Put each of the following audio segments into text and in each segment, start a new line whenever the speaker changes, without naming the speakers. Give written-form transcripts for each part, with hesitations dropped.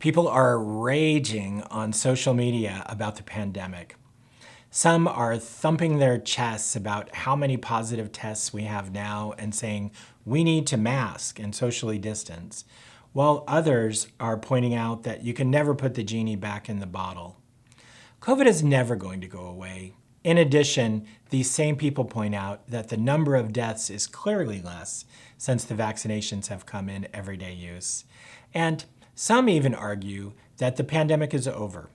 People are raging on social media about the pandemic. Some are thumping their chests about how many positive tests we have now and saying we need to mask and socially distance, while others are pointing out that you can never put the genie back in the bottle. COVID is never going to go away. In addition, these same people point out that the number of deaths is clearly less since the vaccinations have come in everyday use. And some even argue that the pandemic is over.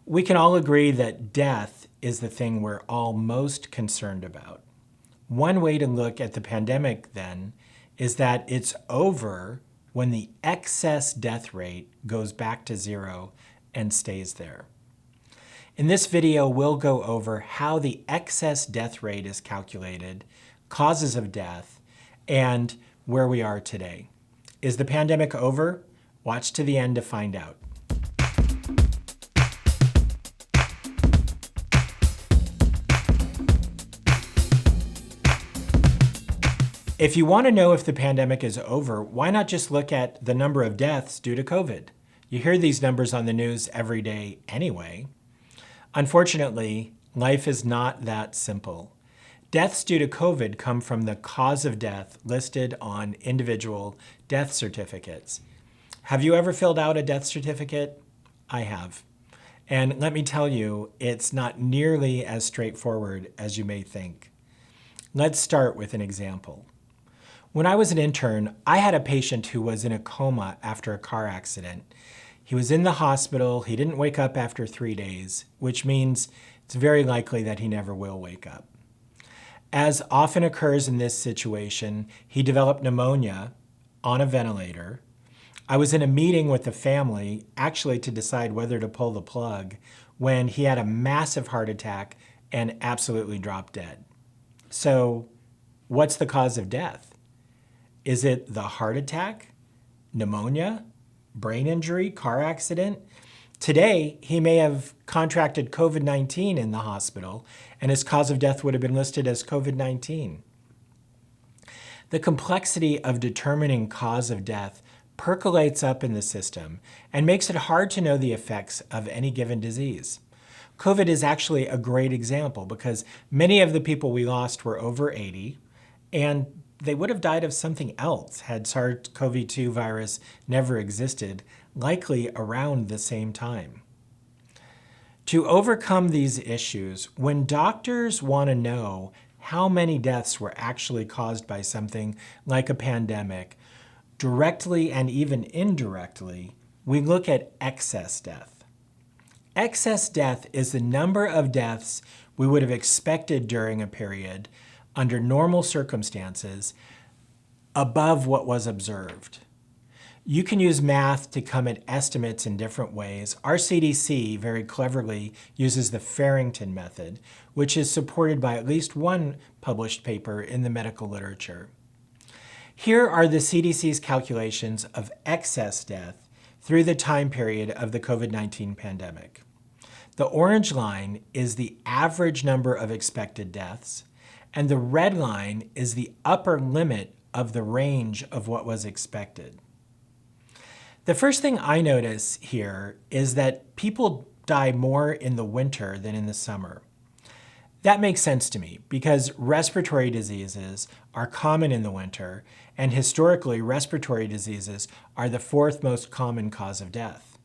We can all agree that death is the thing we're all most concerned about. One way to look at the pandemic, then, is that it's over when the excess death rate goes back to zero and stays there. In this video, we'll go over how the excess death rate is calculated, causes of death, and where we are today. Is the pandemic over? Watch to the end to find out. If you want to know if the pandemic is over, why not just look at the number of deaths due to COVID? You hear these numbers on the news every day anyway. Unfortunately, life is not that simple. Deaths due to COVID come from the cause of death listed on individual death certificates. Have you ever filled out a death certificate? I have. And let me tell you, it's not nearly as straightforward as you may think. Let's start with an example. When I was an intern, I had a patient who was in a coma after a car accident. He was in the hospital, he didn't wake up after 3 days, which means it's very likely that he never will wake up. As often occurs in this situation, he developed pneumonia on a ventilator. I was in a meeting with the family, actually to decide whether to pull the plug, when he had a massive heart attack and absolutely dropped dead. So, what's the cause of death? Is it the heart attack, pneumonia, brain injury, car accident? Today, he may have contracted COVID-19 in the hospital, and his cause of death would have been listed as COVID-19. The complexity of determining cause of death percolates up in the system and makes it hard to know the effects of any given disease. COVID is actually a great example because many of the people we lost were over 80, and they would have died of something else had SARS-CoV-2 virus never existed, likely around the same time. To overcome these issues, when doctors want to know how many deaths were actually caused by something like a pandemic, directly and even indirectly, we look at excess death. Excess death is the number of deaths we would have expected during a period under normal circumstances above what was observed. You can use math to come at estimates in different ways. Our CDC very cleverly uses the Farrington method, which is supported by at least one published paper in the medical literature. Here are the CDC's calculations of excess death through the time period of the COVID-19 pandemic. The orange line is the average number of expected deaths, and the red line is the upper limit of the range of what was expected. The first thing I notice here is that people die more in the winter than in the summer. That makes sense to me because respiratory diseases are common in the winter, and historically respiratory diseases are the fourth most common cause of death.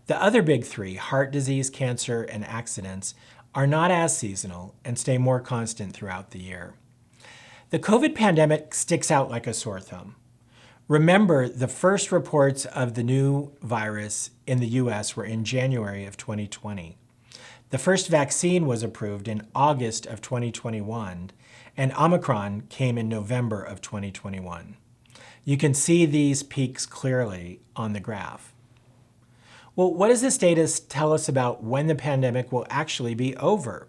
The other big three, heart disease, cancer, and accidents, are not as seasonal and stay more constant throughout the year. The COVID pandemic sticks out like a sore thumb. Remember, the first reports of the new virus in the US were in January of 2020. The first vaccine was approved in August of 2021, and Omicron came in November of 2021. You can see these peaks clearly on the graph. Well, what does this data tell us about when the pandemic will actually be over?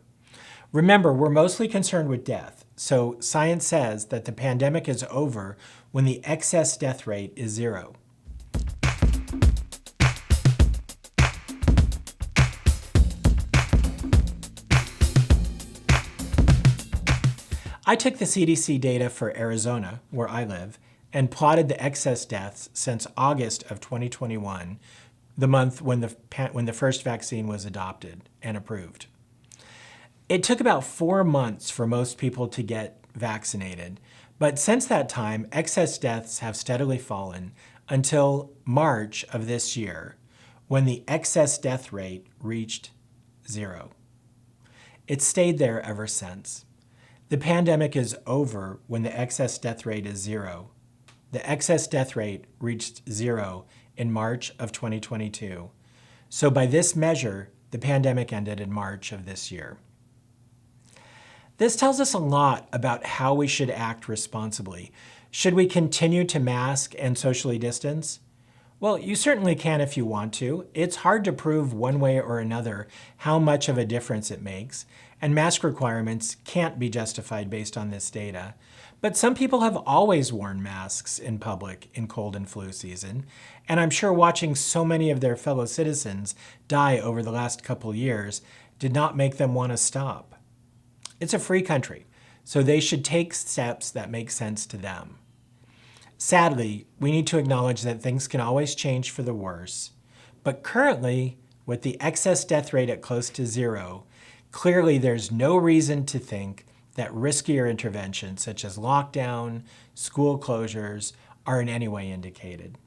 Remember, we're mostly concerned with death, so science says that the pandemic is over when the excess death rate is zero. I took the CDC data for Arizona, where I live, and plotted the excess deaths since August of 2021, the month when the first vaccine was adopted and approved. It took about 4 months for most people to get vaccinated, but since that time, excess deaths have steadily fallen until March of this year, when the excess death rate reached 0. It's stayed there ever since. The pandemic is over when the excess death rate is 0. The excess death rate reached 0 in March of 2022. So by this measure, the pandemic ended in March of this year. This tells us a lot about how we should act responsibly. Should we continue to mask and socially distance? Well, you certainly can if you want to. It's hard to prove one way or another how much of a difference it makes, and mask requirements can't be justified based on this data. But some people have always worn masks in public in cold and flu season, and I'm sure watching so many of their fellow citizens die over the last couple years did not make them want to stop. It's a free country, so they should take steps that make sense to them. Sadly, we need to acknowledge that things can always change for the worse. But currently, with the excess death rate at close to 0, clearly there's no reason to think that riskier interventions such as lockdown, school closures, are in any way indicated.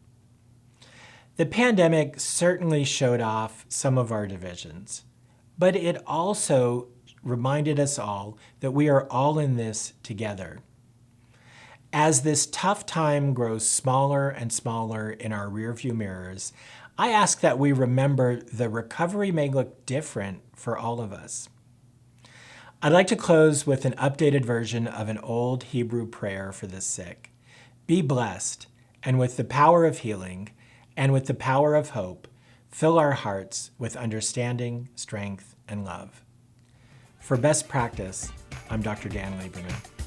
The pandemic certainly showed off some of our divisions, but it also reminded us all that we are all in this together. As this tough time grows smaller and smaller in our rearview mirrors, I ask that we remember the recovery may look different for all of us. I'd like to close with an updated version of an old Hebrew prayer for the sick. Be blessed, and with the power of healing, and with the power of hope, fill our hearts with understanding, strength, and love. For best practice, I'm Dr. Dan Lieberman.